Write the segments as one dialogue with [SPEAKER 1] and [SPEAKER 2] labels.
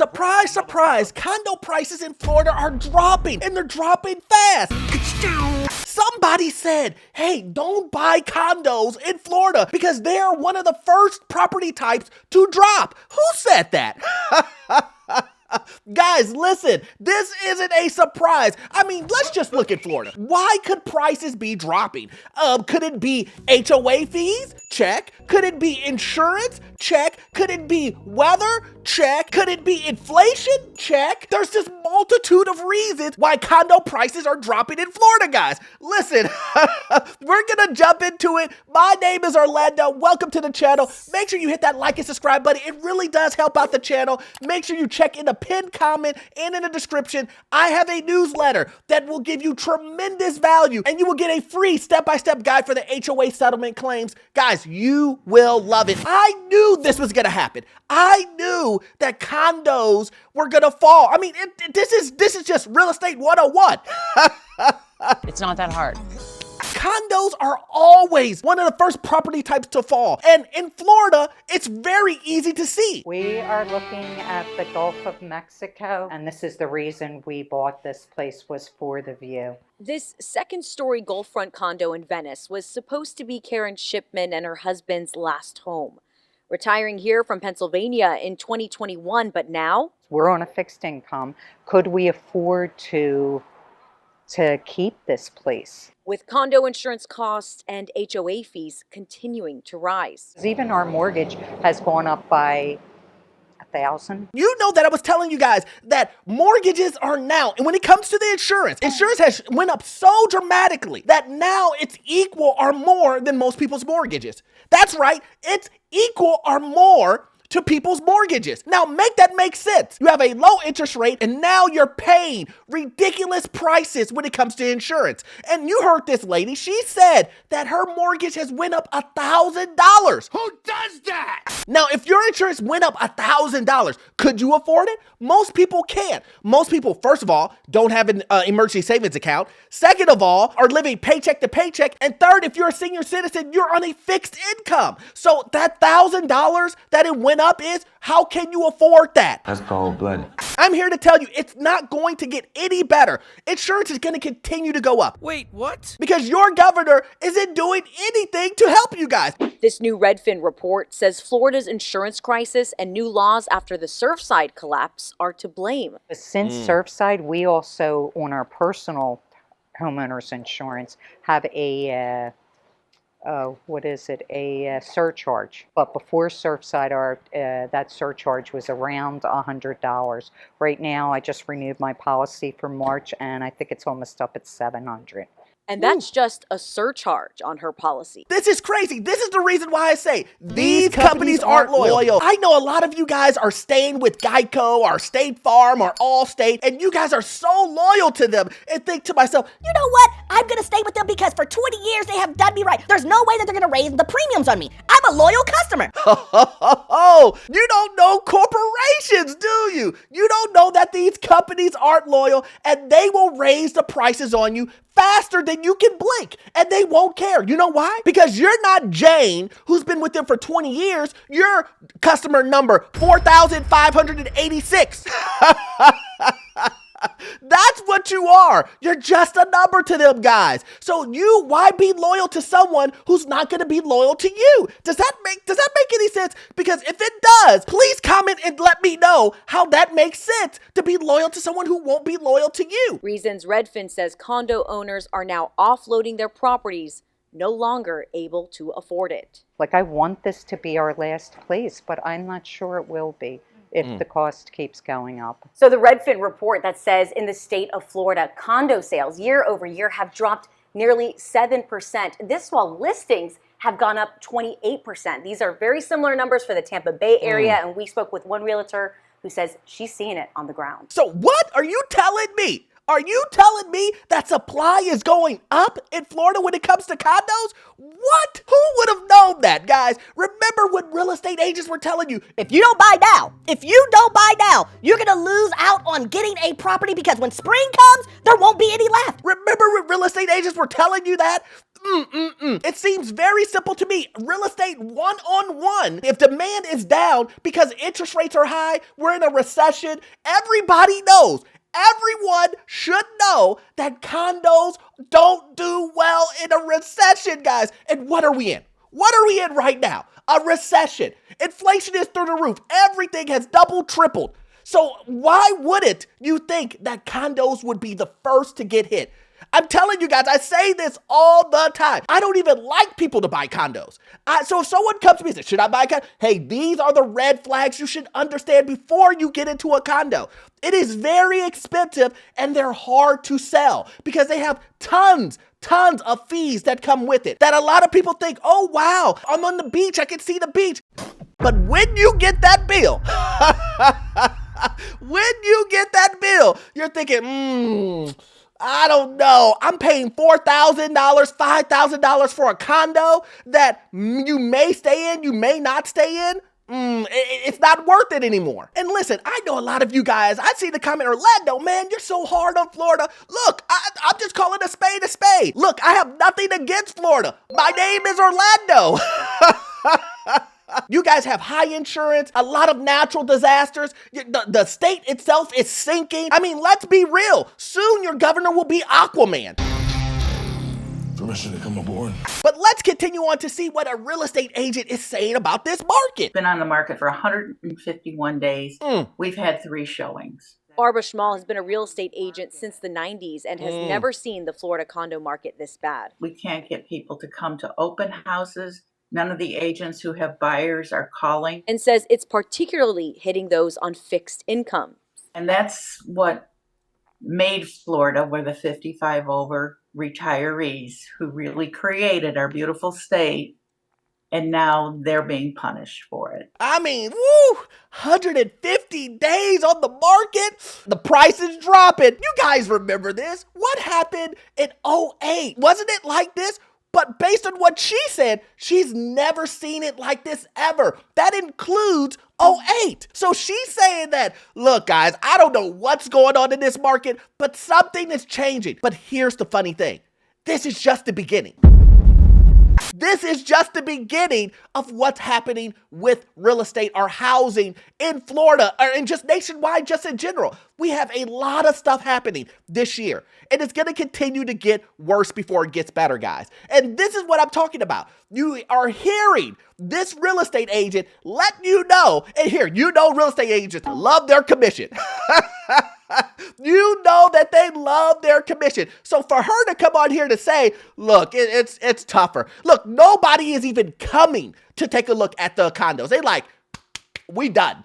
[SPEAKER 1] Surprise, surprise, condo prices in Florida are dropping, and they're dropping fast. Somebody said, hey, don't buy condos in Florida because they are one of the first property types to drop. Who said that? Guys, listen, this isn't a surprise. I mean, let's just look at Florida. Why could prices be dropping? Could it be HOA fees? Check. Could it be insurance? Check. Could it be weather? Check. Could it be inflation? Check. There's this multitude of reasons why condo prices are dropping in Florida, guys. Listen, we're gonna jump into it. My name is Orlando. Welcome to the channel. Make sure you hit that like and subscribe button. It really does help out the channel. Make sure you check in the pinned comment and in the description. I have a newsletter that will give you tremendous value, and you will get a free step-by-step guide for the HOA settlement claims. Guys, you will love it. I knew this was gonna happen. I knew that condos were gonna fall. I mean, this is just real estate 101.
[SPEAKER 2] It's not that hard.
[SPEAKER 1] Condos are always one of the first property types to fall. And in Florida, it's very easy to see.
[SPEAKER 3] We are looking at the Gulf of Mexico, and this is the reason we bought this place, was for the view.
[SPEAKER 4] This second-story Gulfront condo in Venice was supposed to be Karen Shipman and her husband's last home. Retiring here from Pennsylvania in 2021, but now?
[SPEAKER 3] We're on a fixed income. Could we afford to keep this place?
[SPEAKER 4] With condo insurance costs and HOA fees continuing to rise.
[SPEAKER 3] Even our mortgage has gone up by $1,000.
[SPEAKER 1] You know that I was telling you guys that mortgages are now, and when it comes to the insurance has went up so dramatically that now it's equal or more than most people's mortgages. That's right, it's equal or more to people's mortgages. Now make that make sense. You have a low interest rate and now you're paying ridiculous prices when it comes to insurance. And you heard this lady, she said that her mortgage has went up $1,000.
[SPEAKER 5] Who does that?
[SPEAKER 1] Now, if your insurance went up $1,000, could you afford it? Most people can't. Most people, first of all, don't have an emergency savings account. Second of all, are living paycheck to paycheck. And third, if you're a senior citizen, you're on a fixed income. So that $1,000 that it went up is, how can you afford that?
[SPEAKER 5] That's cold-blooded.
[SPEAKER 1] I'm here to tell you, it's not going to get any better. Insurance is going to continue to go up.
[SPEAKER 6] Wait, what?
[SPEAKER 1] Because your governor isn't doing anything to help you guys.
[SPEAKER 4] This new Redfin report says Florida's insurance crisis and new laws after the Surfside collapse are to blame.
[SPEAKER 3] Since Surfside, we also, on our personal homeowners insurance, have a a surcharge. But before Surfside, that surcharge was around $100. Right now, I just renewed my policy for March, and I think it's almost up at $700.
[SPEAKER 4] And that's just a surcharge on her policy.
[SPEAKER 1] This is crazy. This is the reason why I say these companies aren't loyal. I know a lot of you guys are staying with Geico or State Farm or Allstate, and you guys are so loyal to them, and think to myself,
[SPEAKER 7] you know what? I'm gonna stay with them because for 20 years they have done me right. There's no way that they're gonna raise the premiums on me. I'm a loyal customer.
[SPEAKER 1] Oh, you don't know corporations, do you? You don't know that these companies aren't loyal, and they will raise the prices on you faster than you can blink, and they won't care. You know why? Because you're not Jane, who's been with them for 20 years. You're customer number 4,586. That's what you are. You're just a number to them, guys. So why be loyal to someone who's not going to be loyal to you? Does that make any sense? Because if it does, please comment and let me know how that makes sense to be loyal to someone who won't be loyal to you.
[SPEAKER 4] Reasons Redfin says condo owners are now offloading their properties, no longer able to afford it.
[SPEAKER 3] Like, I want this to be our last place, but I'm not sure it will be if the cost keeps going up.
[SPEAKER 8] So the Redfin report that says in the state of Florida, condo sales year over year have dropped nearly 7%. This while listings have gone up 28%. These are very similar numbers for the Tampa Bay area, and we spoke with one realtor who says she's seeing it on the ground.
[SPEAKER 1] So what are you telling me? Are you telling me that supply is going up in Florida when it comes to condos? What? Who would have known that, guys? Remember when real estate agents were telling you,
[SPEAKER 7] If you don't buy now, you're gonna lose out on getting a property because when spring comes, there won't be any left.
[SPEAKER 1] remember when real estate agents were telling you that? It seems very simple to me. Real estate one-on-one. If demand is down because interest rates are high, we're in a recession, everybody knows. Everyone should know that condos don't do well in a recession, guys. And what are we in? What are we in right now? A recession. Inflation is through the roof. Everything has doubled, tripled. So why wouldn't you think that condos would be the first to get hit? I'm telling you guys, I say this all the time. I don't even like people to buy condos. So if someone comes to me and says, should I buy a condo? Hey, these are the red flags you should understand before you get into a condo. It is very expensive and they're hard to sell because they have tons of fees that come with it that a lot of people think, oh, wow, I'm on the beach. I can see the beach. But when you get that bill, you're thinking, I don't know. I'm paying $4,000, $5,000 for a condo that you may stay in, you may not stay in. It's not worth it anymore. And listen, I know a lot of you guys, I see the comment, Orlando, man, you're so hard on Florida. Look, I'm just calling a spade a spade. Look, I have nothing against Florida. My name is Orlando. You guys have high insurance, a lot of natural disasters. The state itself is sinking. I mean, let's be real. Soon your governor will be Aquaman.
[SPEAKER 5] Permission to come aboard.
[SPEAKER 1] But let's continue on to see what a real estate agent is saying about this market.
[SPEAKER 6] Been on the market for 151 days. We've had 3 showings.
[SPEAKER 4] Barbara Schmall has been a real estate agent since the 90s and has never seen the Florida condo market this bad.
[SPEAKER 6] We can't get people to come to open houses. None of the agents who have buyers are calling.
[SPEAKER 4] And says it's particularly hitting those on fixed income.
[SPEAKER 6] And that's what made Florida, where the 55 over retirees who really created our beautiful state, and now they're being punished for it.
[SPEAKER 1] I mean, 150 days on the market. The price is dropping. You guys remember this? What happened in '08? Wasn't it like this? But based on what she said, she's never seen it like this ever. That includes '08. So she's saying that, look, guys, I don't know what's going on in this market, but something is changing. But here's the funny thing. This is just the beginning. This is just the beginning of what's happening with real estate or housing in Florida or in just nationwide, just in general. We have a lot of stuff happening this year, and it's going to continue to get worse before it gets better, guys. And this is what I'm talking about. You are hearing this real estate agent let you know, and here, you know real estate agents love their commission. You know that they love their commission. So for her to come on here to say, look, it's tougher. Look, nobody is even coming to take a look at the condos. They like, we done.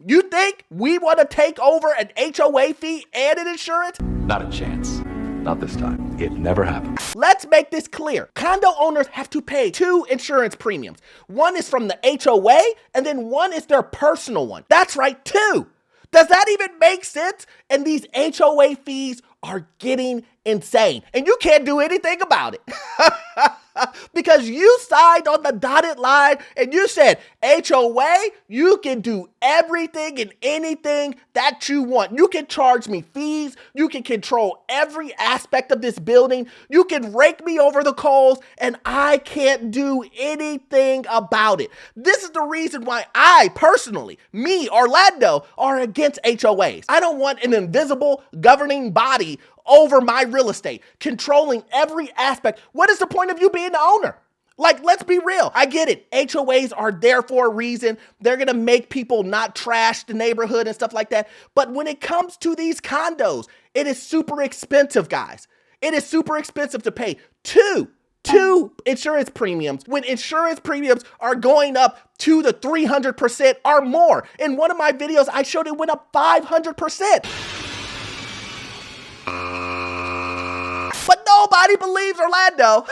[SPEAKER 1] You think we want to take over an HOA fee and an insurance?
[SPEAKER 5] Not a chance. Not this time. It never happened.
[SPEAKER 1] Let's make this clear. Condo owners have to pay 2 insurance premiums. One is from the HOA, and then one is their personal one. That's right, 2. Does that even make sense? And these HOA fees are getting insane, and you can't do anything about it. Because you signed on the dotted line and you said, HOA, you can do everything and anything that you want. You can charge me fees. You can control every aspect of this building. You can rake me over the coals and I can't do anything about it. This is the reason why I personally, me, Orlando, are against HOAs. I don't want an invisible governing body over my real estate, controlling every aspect. What is the point of you being the owner? Like, let's be real. I get it. HOAs are there for a reason. They're going to make people not trash the neighborhood and stuff like that. But when it comes to these condos, it is super expensive, guys. It is super expensive to pay two insurance premiums when insurance premiums are going up 200 to 300% or more. In one of my videos, I showed it went up 500%. But nobody believes Orlando.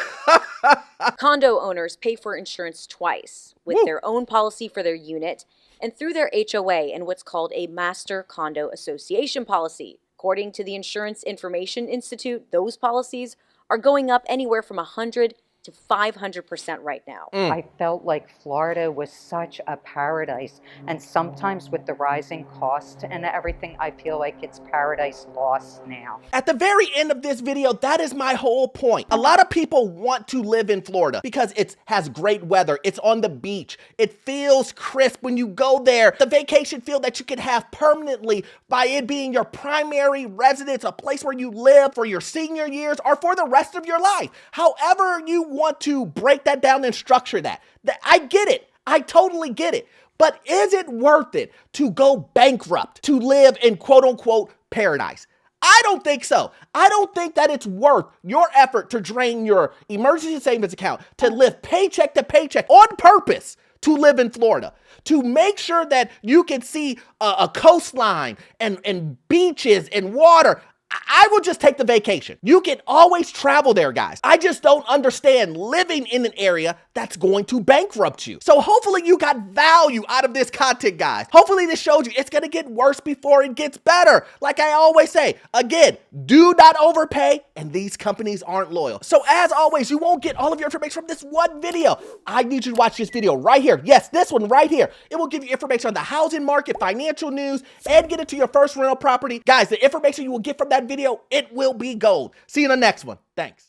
[SPEAKER 4] Condo owners pay for insurance twice, with their own policy for their unit and through their HOA and what's called a Master Condo Association policy. According to the Insurance Information Institute, those policies are going up anywhere from $100 to 500% right now.
[SPEAKER 3] I felt like Florida was such a paradise. And sometimes with the rising cost and everything, I feel like it's paradise lost now.
[SPEAKER 1] At the very end of this video, that is my whole point. A lot of people want to live in Florida because it has great weather. It's on the beach. It feels crisp when you go there. The vacation feel that you can have permanently by it being your primary residence, a place where you live for your senior years or for the rest of your life. However you want to break that down and structure that. I get it. I totally get it. But is it worth it to go bankrupt to live in quote unquote paradise? I don't think so. I don't think that it's worth your effort to drain your emergency savings account, to live paycheck to paycheck on purpose to live in Florida, to make sure that you can see a coastline and beaches and water. I will just take the vacation. You can always travel there, guys. I just don't understand living in an area that's going to bankrupt you. So hopefully you got value out of this content, guys. Hopefully this showed you it's going to get worse before it gets better. Like I always say, again, do not overpay, and these companies aren't loyal. So as always, you won't get all of your information from this one video. I need you to watch this video right here. Yes, this one right here. It will give you information on the housing market, financial news, and get into your first rental property. Guys, the information you will get from that video, it will be gold. See you in the next one. Thanks.